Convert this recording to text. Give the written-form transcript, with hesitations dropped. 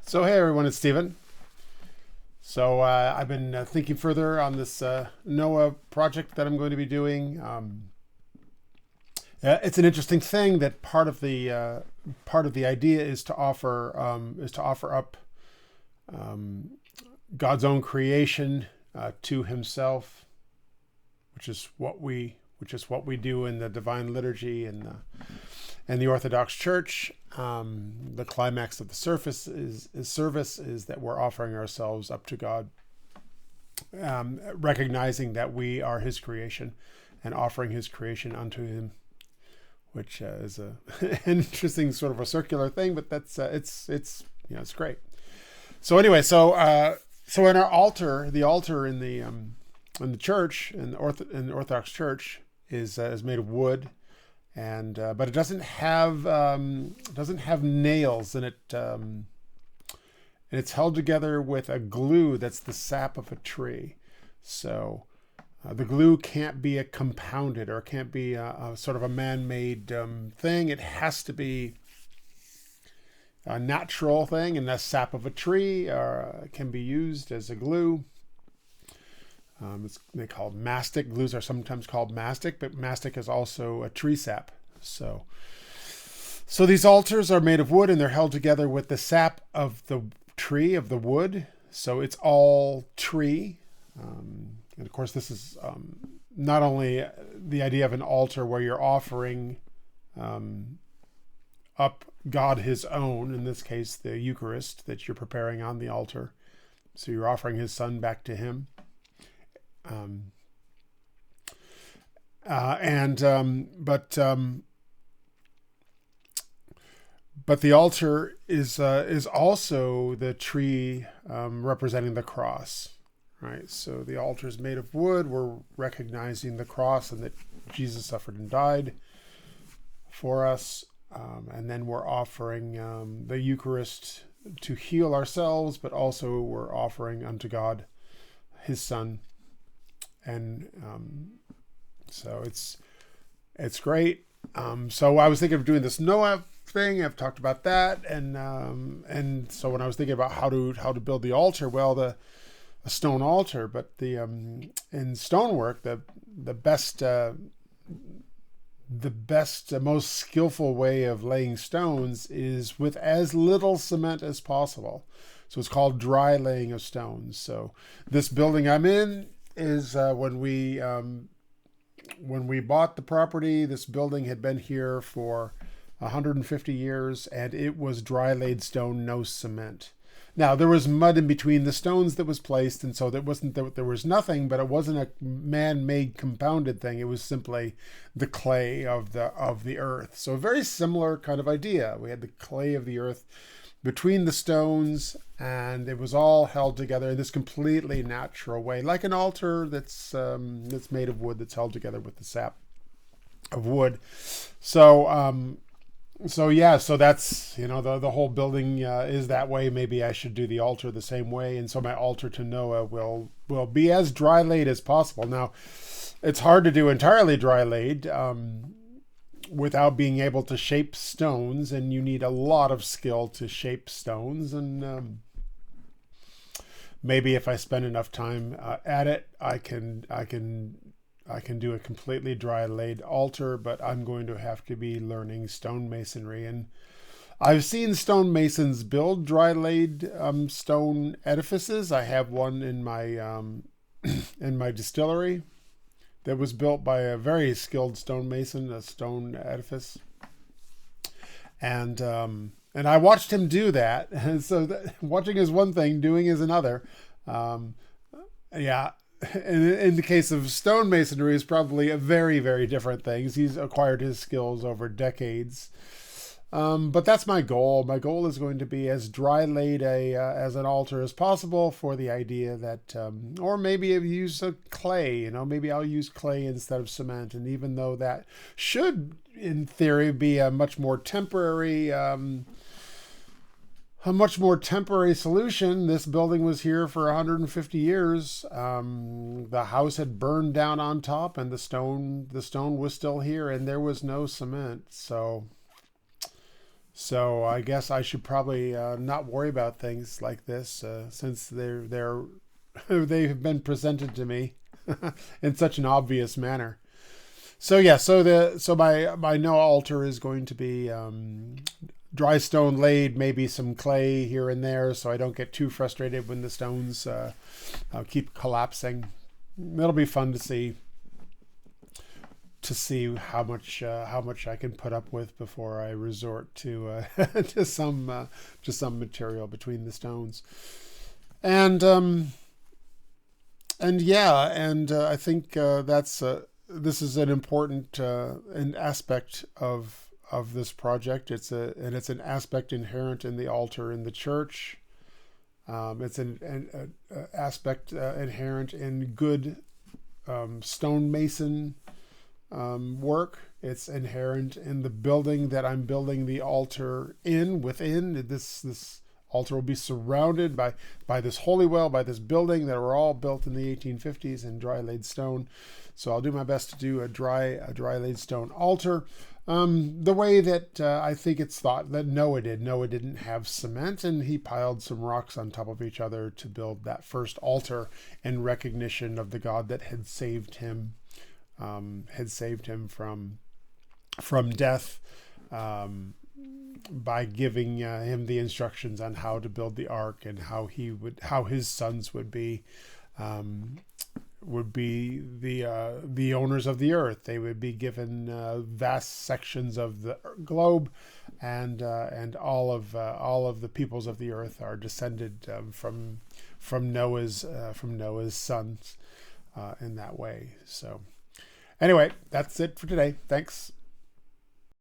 So hey everyone, it's Steven. So I've been thinking further on this Noah project that I'm going to be doing. It's an interesting thing that part of the idea is to offer up God's own creation to Himself, which is what we do in the Divine Liturgy and the Orthodox Church. The climax of the service is that we're offering ourselves up to God, recognizing that we are His creation and offering His creation unto Him, which is an interesting sort of a circular thing, but that's it's great. So anyway, so in our altar, the altar in the church in the Orthodox Church is made of wood. And but it doesn't have nails in it, and it's held together with a glue that's the sap of a tree. So the glue can't be a compounded, or can't be a sort of a man-made thing. It has to be a natural thing, and the sap of a tree can be used as a glue. They're called mastic. Glues are sometimes called mastic, but mastic is also a tree sap. So these altars are made of wood, and they're held together with the sap of the tree, of the wood. So it's all tree. And of course, this is not only the idea of an altar where you're offering up God His own, in this case, the Eucharist that you're preparing on the altar. So you're offering His Son back to Him. But the altar is also the tree representing the cross, right? So the altar is made of wood. We're recognizing the cross and that Jesus suffered and died for us, and then we're offering the Eucharist to heal ourselves, but also we're offering unto God His Son. And so it's great. So I was thinking of doing this Noah thing. I've talked about that, and so when I was thinking about how to build the altar, well, a stone altar, but in stonework, the best, most skillful way of laying stones is with as little cement as possible. So it's called dry laying of stones. So this building I'm in is when we bought the property, this building had been here for 150 years, and it was dry laid stone, no cement. Now there was mud in between the stones that was placed, and so there was nothing, but it wasn't a man-made compounded thing. It was simply the clay of the earth. So a very similar kind of idea. We had the clay of the earth between the stones, and it was all held together in this completely natural way, like an altar that's made of wood, that's held together with the sap of wood. So that's, the whole building is that way. Maybe I should do the altar the same way, and so my altar to Noah will be as dry laid as possible. Now, it's hard to do entirely dry laid without being able to shape stones, and you need a lot of skill to shape stones. And maybe if I spend enough time at it, I can do a completely dry laid altar, but I'm going to have to be learning stonemasonry. And I've seen stonemasons build dry laid stone edifices. I have one in my in my distillery that was built by a very skilled stonemason, a stone edifice. And I watched him do that. And so watching is one thing, doing is another. Yeah. In the case of stonemasonry, is probably a very, very different thing. He's acquired his skills over decades. But that's my goal. My goal is going to be as dry laid as an altar as possible, for the idea that, or maybe I'll use clay, maybe I'll use clay instead of cement. And even though that should, in theory, be a much more temporary solution. This building was here for 150 years. The house had burned down on top, and the stone was still here, and there was no cement. So So I guess I should probably not worry about things like this since they have been presented to me in such an obvious manner. So yeah, my no altar is going to be dry stone laid, maybe some clay here and there, so I don't get too frustrated when the stones keep collapsing. It'll be fun to see how much I can put up with before I resort to to some material between the stones, and I think that's this is an important an aspect of this project. It's an aspect inherent in the altar in the church. It's an aspect inherent in good stonemason work. It's inherent in the building that I'm building the altar within. This altar will be surrounded by this holy well, by this building that were all built in the 1850s in dry laid stone. So I'll do my best to do a dry laid stone altar. The way that I think it's thought that Noah did. Noah didn't have cement, and he piled some rocks on top of each other to build that first altar in recognition of the God that had saved him from death by giving him the instructions on how to build the ark and how his sons would be the owners of the earth. They would be given vast sections of the globe, and all of the peoples of the earth are descended from Noah's sons in that way. So anyway, that's it for today. Thanks.